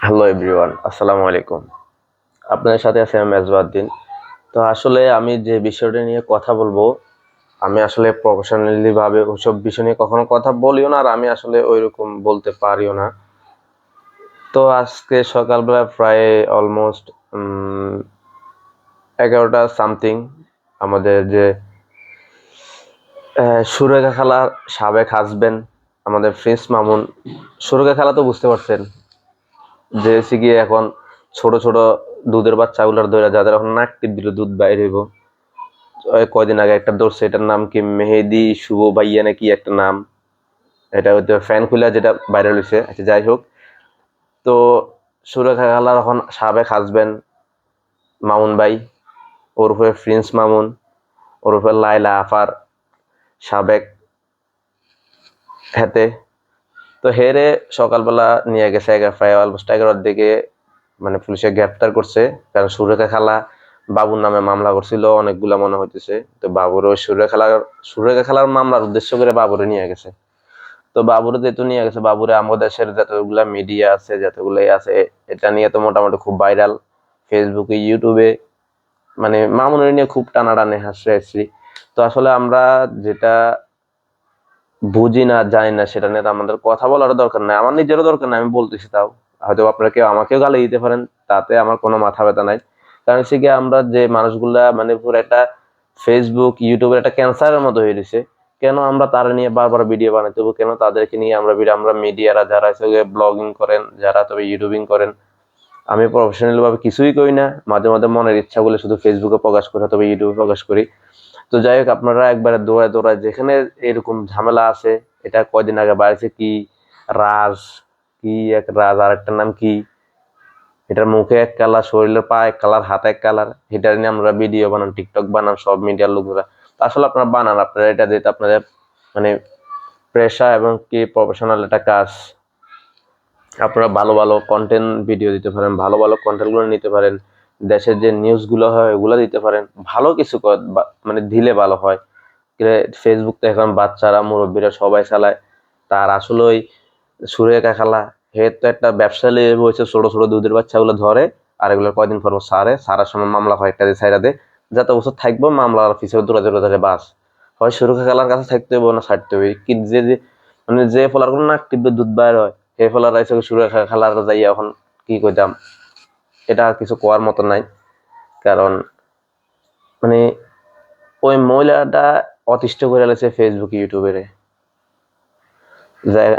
Hello everyone, আসসালামু আলাইকুম। আপনাদের সাথে আছে আমি মেজবাউদ্দিন। তো আসলে আমি যে বিষয়টা নিয়ে কথা বলবো, আমি আসলে প্রফেশনালি ভাবে ওইসব বিষয় নিয়ে কখনো কথা বলিও না, আর আমি আসলে ওইরকম বলতে পারিও না। তো আজকে সকালবেলা প্রায় অলমোস্ট 11টা সামথিং আমাদের যে সুরেখা খালার সাবেক হাজবেন্ড, আমাদের প্রিন্স মামুন। সুরেখা খালা তো বুঝতে পারছেন যে হচ্ছে গিয়ে এখন ছোট ছোট দুধের বাচ্চাগুলোর ধরে, যাদের এখন নাক টিপ দিলে দুধ বাইর হইব। ওই কয়দিন আগে একটা ধরছে, এটার নাম কি মেহেদি শুভ ভাইয়া নাকি একটা নাম, এটা হয়তো ফ্যান খুলে যেটা ভাইরাল হয়েছে। আচ্ছা, যাই হোক। তো সুরেখা খালার এখন সাবেক হাজবেন্ড মামুন ভাই, ওরফে প্রিন্স মামুন, ওরফে লাইলা আফার সাবেক হাতে। তো হেরে সকালবেলা নিয়ে গেছে প্রায় অলমোস্ট 11টার দিকে, মানে পুলিশে গ্রেপ্তার করছে। কারণ সুরেখা খালা বাবুর নামে মামলা করছিল অনেকগুলা মনে হইতেছে। তো বাবুর ওই সুরেখা খালার মামলার উদ্দেশ্য করে বাবুরে নিয়ে গেছে। তো বাবুরে যেহেতু নিয়ে গেছে, বাবুরে আমাদের দেশের যতগুলা মিডিয়া আছে, যতগুলাই আছে, এটা নিয়ে তো মোটামুটি খুব ভাইরাল ফেসবুকে, ইউটিউবে। মানে মামুনের নিয়ে খুব টানাটানি হাসি। তো আসলে আমরা যেটা বুঝি না, জানি না, সেটা নিয়ে তো আমাদের কথা বলার দরকার নাই, আমার নিজেরও দরকার নাই, আমি বলতেছি তাও। হয়তো আপনারা কেউ আমাকেও গালি দিতে পারেন, তাতে আমার কোনো মাথা ব্যথা নাই। কারণ সে কি, আমরা যে মানুষগুলা মানে পুরো একটা ফেসবুক ইউটিউবের একটা ক্যান্সারের মতো হয়ে গেছে, কেন আমরা তারা নিয়ে বারবার ভিডিও বানাতে হবে? কেন তাদেরকে নিয়ে আমরা মিডিয়ারা যারা ব্লগিং করেন, যারা তবে ইউটিউবিং করেন, আমি প্রফেশনাল ভাবে কিছুই করি না, মাঝে মাঝে মনের ইচ্ছাগুলো শুধু ফেসবুকে প্রকাশ করি, তবে ইউটিউবে প্রকাশ করি। তো যাই হোক, আপনারা একবারে দৌড়ায় দৌড়ায় যেখানে এরকম ঝামেলা আছে, এটা কয়দিন আগে বাড়ছে কি রাজ, কি এক রাজ, আর একটা নাম কি, এটার মুখে এক কালার, শরীরের পা এক কালার, হাত এক কালার, এটা নিয়ে আমরা ভিডিও বানান, টিকটক বানান, সব মিডিয়ার লোকরা। তো আসলে আপনারা বানান, আপনারা এটা যেটা আপনাদের মানে পেশা এবং কি প্রফেশনাল একটা কাজ, আপনারা ভালো ভালো কন্টেন্ট ভিডিও দিতে পারেন, ভালো ভালো কন্টেন্ট গুলো নিতে পারেন, দেশের যে নিউজ গুলো হয় ওগুলো দিতে পারেন, ভালো কিছু মানে দিলে ভালো হয়। ফেসবুক তো এখন বাচ্চারা মুরব্বীরা সবাই চালায়। তার আসলে ওই সুরেখা খালা, হে তো একটা ব্যবসা নিয়ে বসে, ছোট ছোট দুধের বাচ্চাগুলো ধরে, আর এগুলো কয়দিন পর সারার সময় মামলা হয় একটা দিয়ে ছাইরা দে, যত বছর থাকবো মামলার পিছনে দৌড়া দৌড়া ধরে বাস হয়। সুরেখা খালার কাছে থাকতে হবে না ছাড়তে হবে কি, মানে যে ফলার কোনো নাক টিপবে দুধ বাইর হয়, হে ফলার রাইছে সুরেখা খালার যাই এখন কি কইতাম, এটা কিছু কোয়ার মতো নাই। কারণ মানে ওই মহিলাটা অতিষ্ঠ করে লেছে ফেসবুক ইউটিউবের।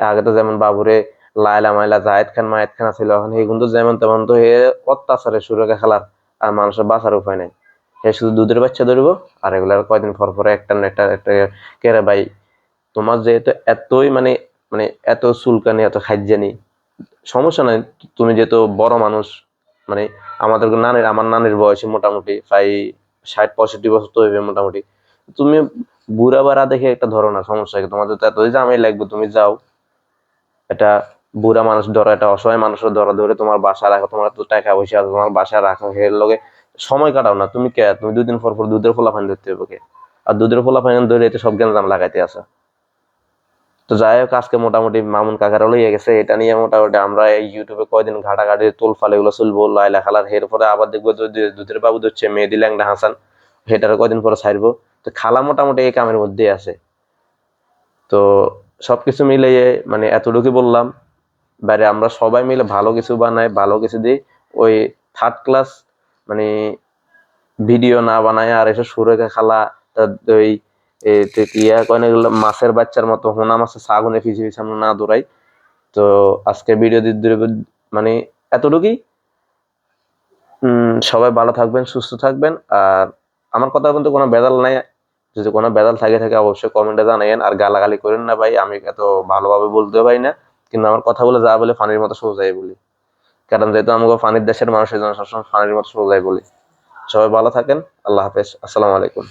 আগে তো যেমন বাবুরে লাইলা মাইলা জাহেদ খান মায়েদ খান ছিল, এখন হে কিন্তু যেমন তেমন তো হে অত্যাচারে সুরেখা খেলার, আর মানুষের বাঁচার উপায় নাই। হে শুধু দুধের বাচ্চা ধরবো, আর এগুলার কয়দিন পর পরে একটা না একটা একটা কেরে ভাই, তোমার যেহেতু এতই মানে মানে এত চুলকানি, এত খাইজানি, সমস্যা নাই। তুমি যেহেতু বড় মানুষ, মানে আমার নানির বয়সে মোটামুটি প্রায় 60-65 বছর তো হইবে মোটামুটি। তুমি বুড়া বাড়া দেখে একটা ধরো না, সমস্যা কি? তোমাদের তো এতই জামাই লাগবে, তুমি যাও। এটা বুড়া মানুষ ধরো, একটা অসহায় মানুষের ধরো, ধরে তোমার বাসা রাখো, তোমার তো টাকা পয়সা আছে, তোমার বাসা রাখো, এর লগে সময় কাটাও না। তুমি কে? তুমি 2 দিন পর পর দুধের ফোলা ফাইন ধরতে হবে কে? আর দুধের ফোলা ফাইন ধরে এতে সব জ্ঞান লাগাইতে আসা। তো যাই হোক, আজকে মোটামুটি মামুন কাকারও লইয়া গেছে, এটা নিয়ে মোটামুটি আমরা এই ইউটিউবে কয়দিন ঘাটাঘাটি তোল ফালে এগুলো চলবো, লাইলা খালার। এর পরে আবার দেখবো যে দুধের বাবু হচ্ছে মেহেদি ল্যাংড়া হাসান, সেটার কয়দিন পরে ছাড়বো। তো খালা মোটামুটি এই কামের মধ্যেই আছে। তো সবকিছু মিলিয়ে মানে এতটুকু বললাম, বাইরে আমরা সবাই মিলে ভালো কিছু বানাই, ভালো কিছু দিই। ওই থার্ড ক্লাস মানে ভিডিও না বানায়, আর এসব সুরেখা খালা তার ওই ইয়া কয় না, এগুলো মাছের বাচ্চার মতো হোনা মাছের ছাগুনে পিছিয়ে পিছিয়ে আমরা না দৌড়াই। তো আজকে ভিডিও দিতে মানে এতটুকুই। সবাই ভালো থাকবেন, সুস্থ থাকবেন। আর আমার কথা বলতে কোনো বেদাল নাই, যদি কোনো বেদাল থাকে অবশ্যই কমেন্টে জানাইন। আর গালাগালি করেন না ভাই, আমি এত ভালোভাবে বলতে পারি না, কিন্তু আমার কথাগুলো যা বলে ফানির মতো সোজাই বলি। কারণ যেহেতু আমাকে ফানির দেশের মানুষের জন্য সবসময় ফানির মতো সোজাই বলি। সবাই ভালো থাকেন, আল্লাহ হাফেজ, আসসালামু আলাইকুম।